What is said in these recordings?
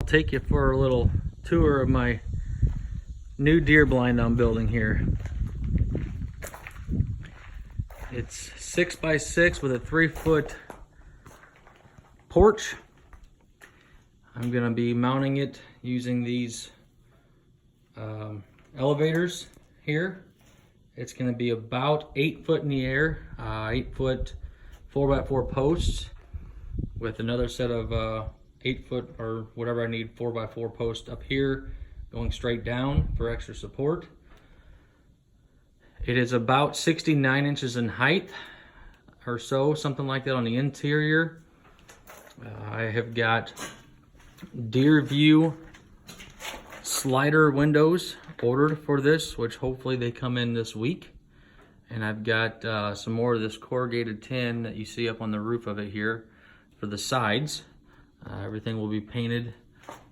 take you for a little tour of my new deer blind I'm building here. It's 6x6 with a 3-foot porch. I'm gonna be mounting it using these elevators here. It's gonna be about 8 foot in the air, 8 foot 4x4 posts with another set of 8 foot or whatever I need 4x4 posts up here going straight down for extra support. It is about 69 inches in height or so, something like that on the interior. I have got Deer View slider windows ordered for this, which hopefully they come in this week. And I've got some more of this corrugated tin that you see up on the roof of it here for the sides. Everything will be painted,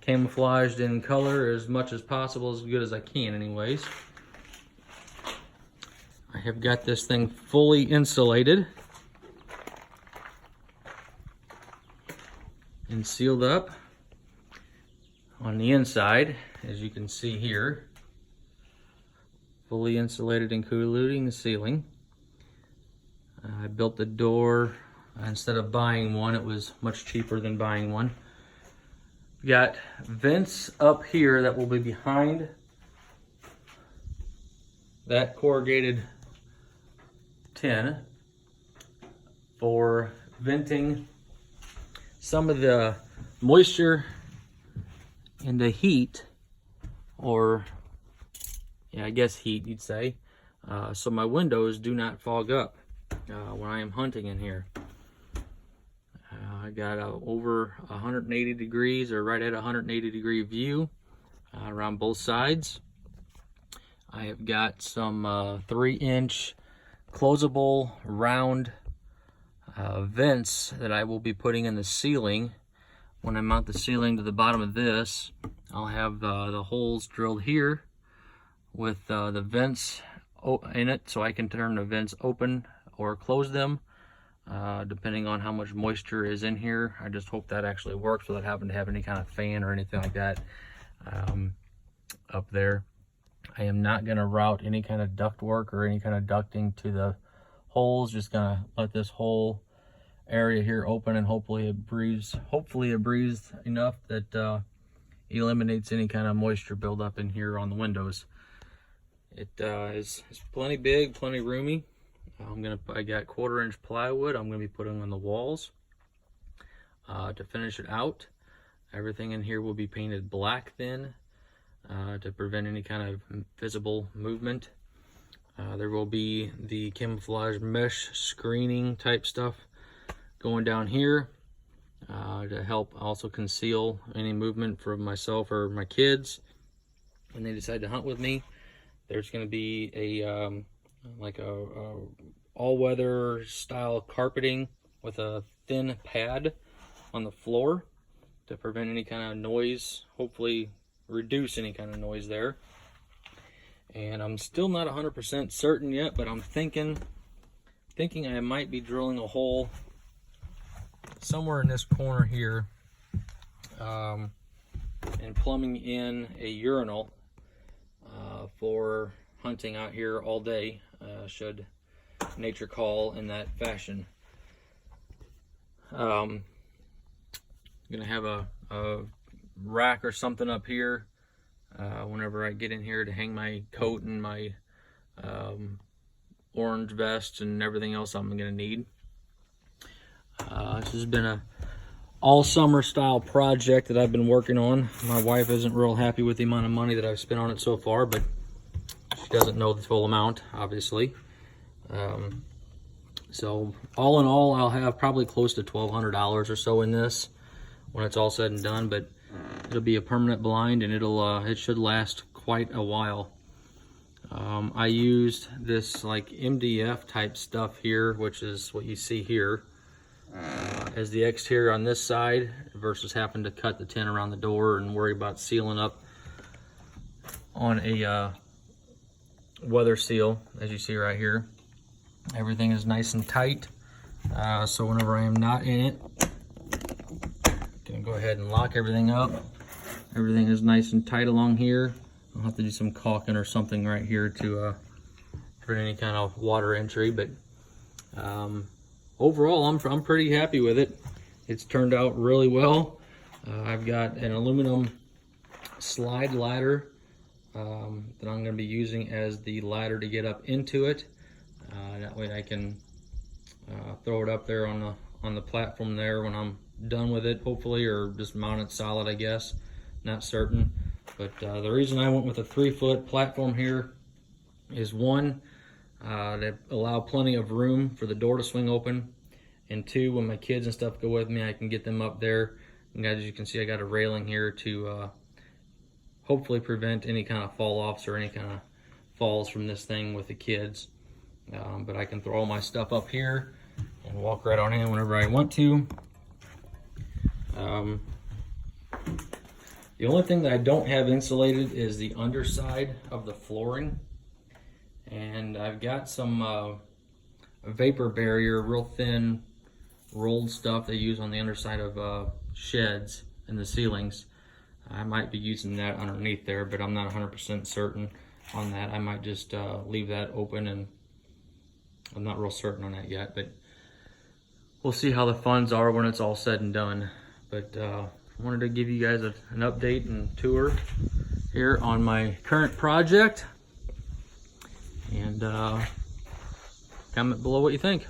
camouflaged in color as much as possible, as good as I can anyways. I have got this thing fully insulated and sealed up on the inside, as you can see here. Fully insulated, including the ceiling. I built the door. Instead of buying one, it was much cheaper than buying one. We got vents up here that will be behind that corrugated tin for venting some of the moisture and the heat, or I guess heat you'd say, so my windows do not fog up when I am hunting in here. I got over 180 degrees, or right at 180 degree view around both sides. I have got some 3-inch closable round vents that I will be putting in the ceiling. When I mount the ceiling to the bottom of this, I'll have the holes drilled here with the vents in it, so I can turn the vents open or close them depending on how much moisture is in here. I just hope that actually works without having to have any kind of fan or anything like that up there. I am not going to route any kind of duct work or any kind of ducting to the holes. Just going to let this whole area here open, and hopefully it breathes enough that eliminates any kind of moisture buildup in here on the windows. It is plenty big, plenty roomy. I got 1/4-inch plywood I'm gonna be putting on the walls to finish it out. Everything in here will be painted black then to prevent any kind of visible movement. There will be the camouflage mesh screening type stuff going down here to help also conceal any movement from myself or my kids when they decide to hunt with me. There's going to be a like a all-weather style carpeting with a thin pad on the floor to prevent any kind of noise, hopefully reduce any kind of noise there. And I'm still not 100% certain yet, but I'm thinking I might be drilling a hole somewhere in this corner here and plumbing in a urinal for hunting out here all day, should nature call in that fashion. I'm gonna have a rack or something up here whenever I get in here to hang my coat and my orange vest and everything else I'm gonna need. This has been a all summer style project that I've been working on. My wife isn't real happy with the amount of money that I've spent on it so far, but she doesn't know the full amount, obviously. So all in all, I'll have probably close to $1,200 or so in this when it's all said and done, but it'll be a permanent blind, and it should last quite a while. I used this like MDF type stuff here, which is what you see here, as the exterior on this side versus having to cut the tin around the door and worry about sealing up on a weather seal. As you see right here, everything is nice and tight, so whenever I am not in it, I'm gonna go ahead and lock everything up Everything is nice and tight along here. I'll have to do some caulking or something right here to prevent any kind of water entry, but overall I'm pretty happy with it. It's turned out really well. I've got an aluminum slide ladder that I'm going to be using as the ladder to get up into it. That way I can throw it up there on the platform there when I'm done with it, hopefully, or just mount it solid, I guess. Not certain. But the reason I went with a 3-foot platform here is one, to allow plenty of room for the door to swing open, and two, when my kids and stuff go with me, I can get them up there. And as you can see, I got a railing here to hopefully prevent any kind of fall offs or any kind of falls from this thing with the kids. But I can throw all my stuff up here and walk right on in whenever I want to. The only thing that I don't have insulated is the underside of the flooring. And I've got some vapor barrier, real thin rolled stuff they use on the underside of sheds and the ceilings. I might be using that underneath there, but I'm not 100% certain on that. I might just leave that open, and I'm not real certain on that yet, but we'll see how the funds are when it's all said and done. But I wanted to give you guys an update and tour here on my current project, and comment below what you think.